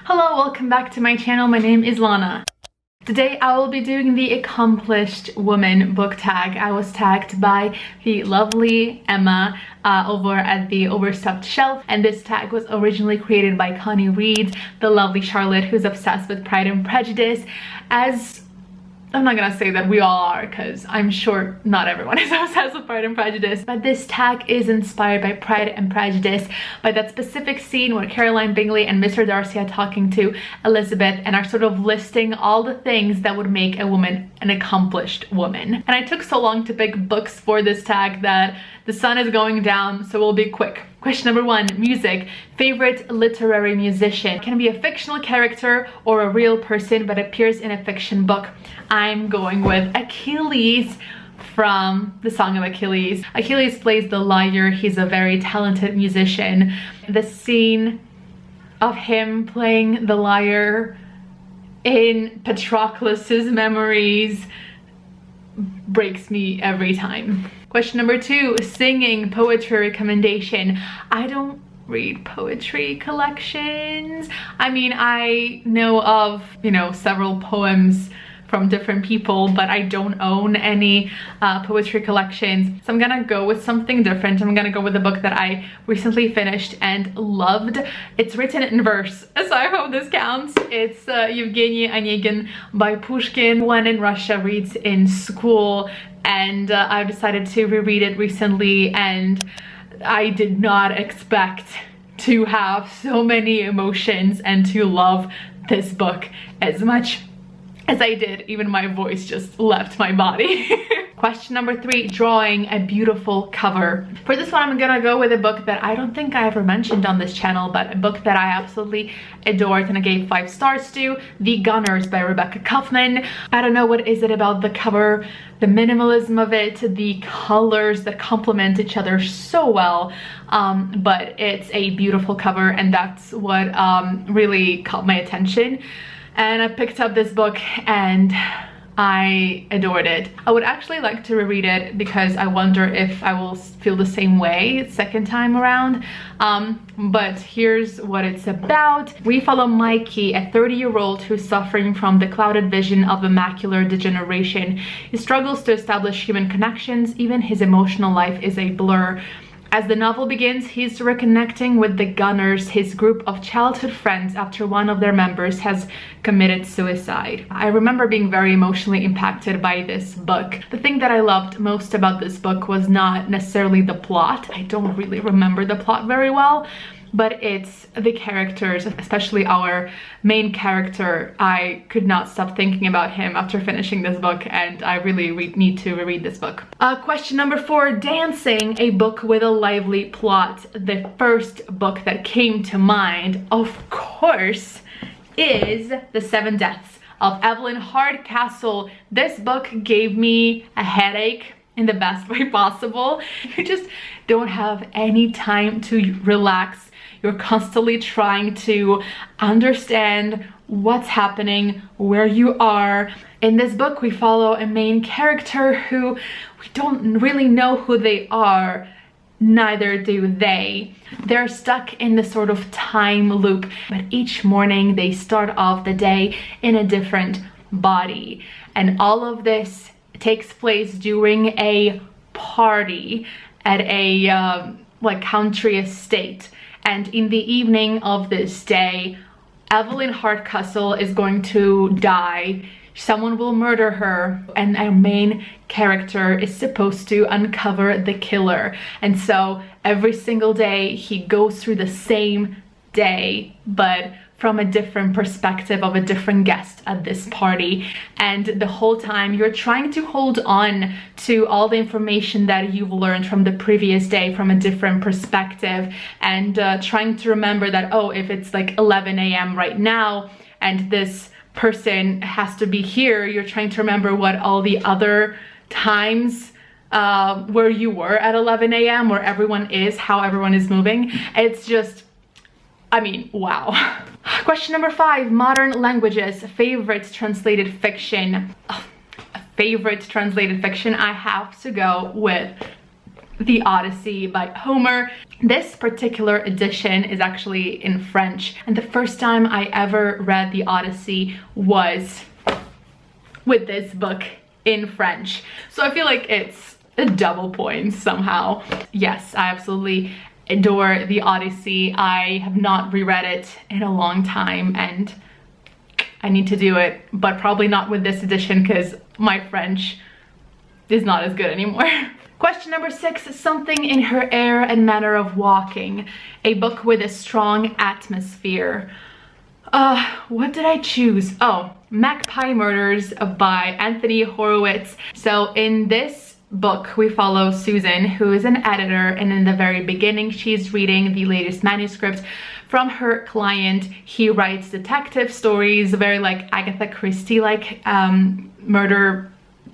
Hello, welcome back to my channel. My name is Lana. Today I will be doing the Accomplished Woman book tag. I was tagged by the lovely Emma over at the Overstuffed Shelf, and this tag was originally created by Connie Reed, the lovely Charlotte who's obsessed with Pride and Prejudice. As I'm not gonna say that we all are, because I'm sure not everyone is obsessed with Pride and Prejudice, but this tag is inspired by Pride and Prejudice, by that specific scene where Caroline Bingley and Mr. Darcy are talking to Elizabeth and are sort of listing all the things that would make a woman an accomplished woman. And I took so long to pick books for this tag that the sun is going down, so we'll be quick. Question number 1, music. Favorite literary musician. Can be a fictional character or a real person but appears in a fiction book. I'm going with Achilles from the Song of Achilles. Achilles plays the lyre. He's a very talented musician. The scene of him playing the lyre in Patroclus's Memories breaks me every time. Question number 2, singing poetry recommendation. I don't read poetry collections. I mean, I know of, several poems from different people, but I don't own any poetry collections. So I'm gonna go with something different. I'm gonna go with a book that I recently finished and loved. It's written in verse, so I hope this counts. It's Yevgeny Onegin by Pushkin. One in Russia reads in school, and I decided to reread it recently, and I did not expect to have so many emotions and to love this book as much as I did. Even my voice just left my body. Question number 3, drawing a beautiful cover. For this one, I'm gonna go with a book that I don't think I ever mentioned on this channel, but a book that I absolutely adored and I gave 5 stars to, The Gunners by Rebecca Kaufman. I don't know what is it about the cover, the minimalism of it, the colors that complement each other so well, but it's a beautiful cover, and that's what really caught my attention. And I picked up this book and I adored it. I would actually like to reread it because I wonder if I will feel the same way second time around. But here's what it's about. We follow Mikey, a 30-year-old who's suffering from the clouded vision of macular degeneration. He struggles to establish human connections. Even his emotional life is a blur. As the novel begins, he's reconnecting with the Gunners, his group of childhood friends, after one of their members has committed suicide. I remember being very emotionally impacted by this book. The thing that I loved most about this book was not necessarily the plot. I don't really remember the plot very well, but it's the characters, especially our main character. I could not stop thinking about him after finishing this book, and I really need to reread this book. Question number 4, dancing, a book with a lively plot. The first book that came to mind, of course, is The Seven Deaths of Evelyn Hardcastle. This book gave me a headache in the best way possible. You just don't have any time to relax. You're constantly trying to understand what's happening, where you are. In this book, we follow a main character who we don't really know who they are. Neither do they. They're stuck in this sort of time loop, but each morning they start off the day in a different body. And all of this takes place during a party at a country estate. And in the evening of this day, Evelyn Hardcastle is going to die. Someone will murder her, and our main character is supposed to uncover the killer. And so every single day he goes through the same day, but from a different perspective of a different guest at this party. And the whole time you're trying to hold on to all the information that you've learned from the previous day from a different perspective, and trying to remember that, oh, if it's like 11 a.m. right now and this person has to be here, you're trying to remember what all the other times where you were at 11 a.m. where everyone is, how everyone is moving. It's just, I mean, wow. Question number 5, modern languages, favorite translated fiction. Favorite translated fiction, I have to go with The Odyssey by Homer. This particular edition is actually in French, and the first time I ever read The Odyssey was with this book in French. So I feel like it's a double point somehow. Yes, I absolutely adore The Odyssey. I have not reread it in a long time and I need to do it, but probably not with this edition because my French is not as good anymore. Question number 6, Something in Her Air and Manner of Walking, a book with a strong atmosphere. What did I choose? Oh, Magpie Murders by Anthony Horowitz. So in this book, we follow Susan, who is an editor, and in the very beginning, she's reading the latest manuscript from her client. He writes detective stories, very like Agatha Christie-like murder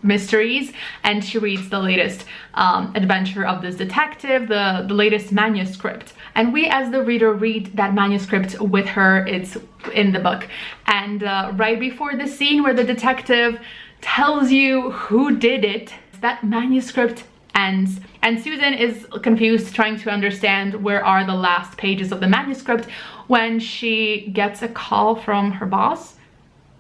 mysteries, and she reads the latest adventure of this detective, the latest manuscript, and we as the reader read that manuscript with her. It's in the book, and right before the scene where the detective tells you who did it, that manuscript ends, and Susan is confused, trying to understand where are the last pages of the manuscript, when she gets a call from her boss.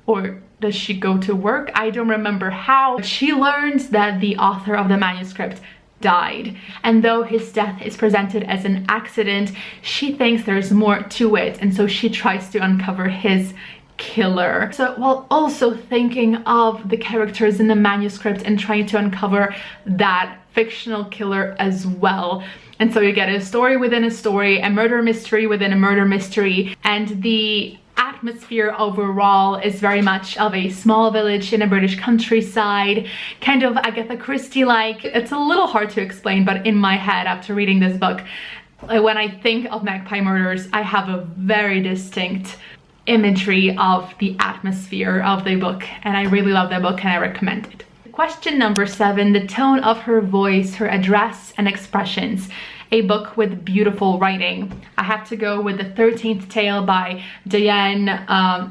Or does she go to work? I don't remember how. She learns that the author of the manuscript died, and though his death is presented as an accident, she thinks there's more to it, and so she tries to uncover his killer. So while also thinking of the characters in the manuscript and trying to uncover that fictional killer as well. And so you get a story within a story, a murder mystery within a murder mystery, and the atmosphere overall is very much of a small village in a British countryside, kind of Agatha Christie-like. It's a little hard to explain, but in my head after reading this book, when I think of Magpie Murders, I have a very distinct imagery of the atmosphere of the book, and I really love that book and I recommend it. Question number 7, The Tone of Her Voice, Her Address and Expressions, a book with beautiful writing. I have to go with The 13th Tale by Diane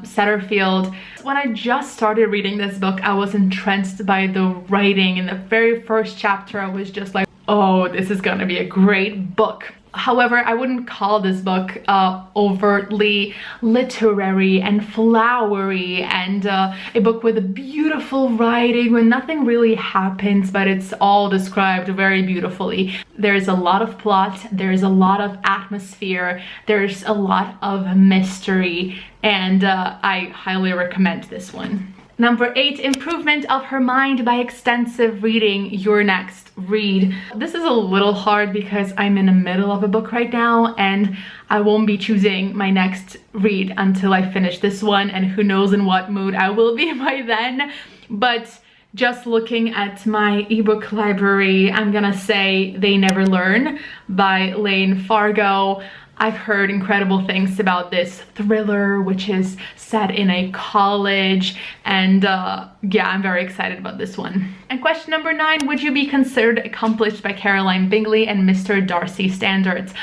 Satterfield. When I just started reading this book, I was entranced by the writing. In the very first chapter, I was just like, oh, this is gonna be a great book. However, I wouldn't call this book overtly literary and flowery, and a book with beautiful writing when nothing really happens, but it's all described very beautifully. There's a lot of plot, there's a lot of atmosphere, there's a lot of mystery, and I highly recommend this one. Number 8, Improvement of Her Mind by Extensive Reading, your next read. This is a little hard because I'm in the middle of a book right now and I won't be choosing my next read until I finish this one, and who knows in what mood I will be by then. But just looking at my ebook library, I'm gonna say They Never Learn by Lane Fargo. I've heard incredible things about this thriller, which is set in a college, and yeah, I'm very excited about this one. And question number 9, would you be considered accomplished by Caroline Bingley and Mr. Darcy standards?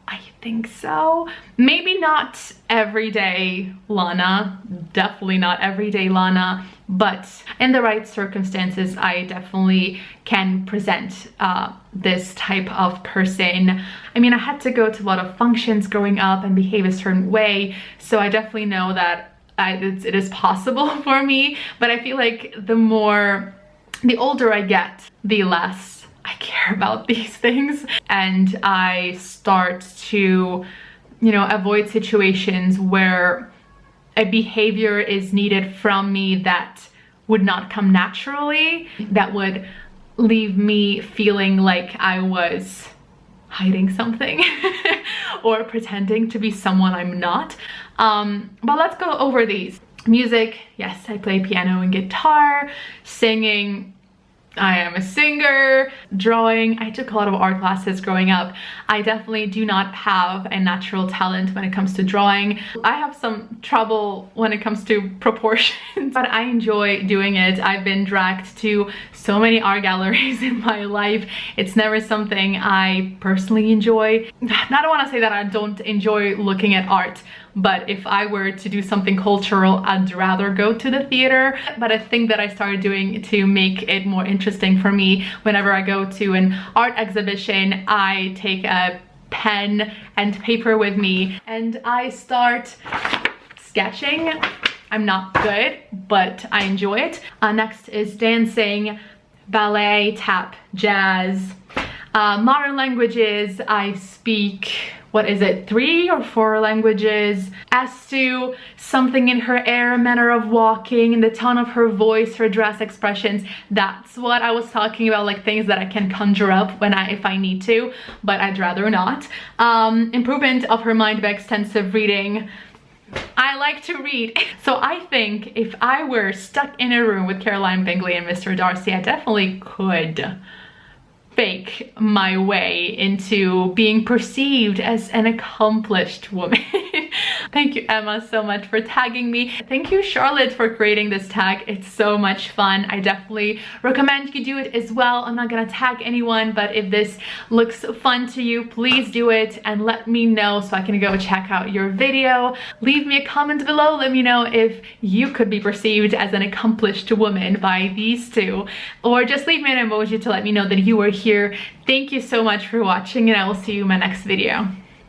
I think so. Maybe not everyday Lana, definitely not everyday Lana, but in the right circumstances, I definitely can present this type of person. I mean, I had to go to a lot of functions growing up and behave a certain way, so I definitely know that it is possible for me, but I feel like the older I get, the less I care about these things, and I start to, you know, avoid situations where a behavior is needed from me that would not come naturally, that would leave me feeling like I was hiding something or pretending to be someone I'm not. But let's go over these. Music, yes, I play piano and guitar. Singing, I am a singer. Drawing, I took a lot of art classes growing up. I definitely do not have a natural talent when it comes to drawing. I have some trouble when it comes to proportions, but I enjoy doing it. I've been dragged to so many art galleries in my life. It's never something I personally enjoy. I don't want to say that I don't enjoy looking at art, but if I were to do something cultural, I'd rather go to the theater. But a thing that I started doing to make it more interesting for me, whenever I go to an art exhibition, I take a pen and paper with me and I start sketching. I'm not good, but I enjoy it. Next is dancing, ballet, tap, jazz, modern languages. I speak, what is it, 3 or 4 languages. As to something in her air, manner of walking, the tone of her voice, her dress expressions, that's what I was talking about, like things that I can conjure up when if I need to, but I'd rather not. Improvement of her mind by extensive reading. I like to read. So I think if I were stuck in a room with Caroline Bingley and Mr. Darcy, I definitely could fake my way into being perceived as an accomplished woman. Thank you, Emma, so much for tagging me. Thank you, Charlotte, for creating this tag. It's so much fun. I definitely recommend you do it as well. I'm not gonna tag anyone, but if this looks fun to you, please do it and let me know so I can go check out your video. Leave me a comment below. Let me know if you could be perceived as an accomplished woman by these two, or just leave me an emoji to let me know that you were here. Thank you so much for watching, and I will see you in my next video.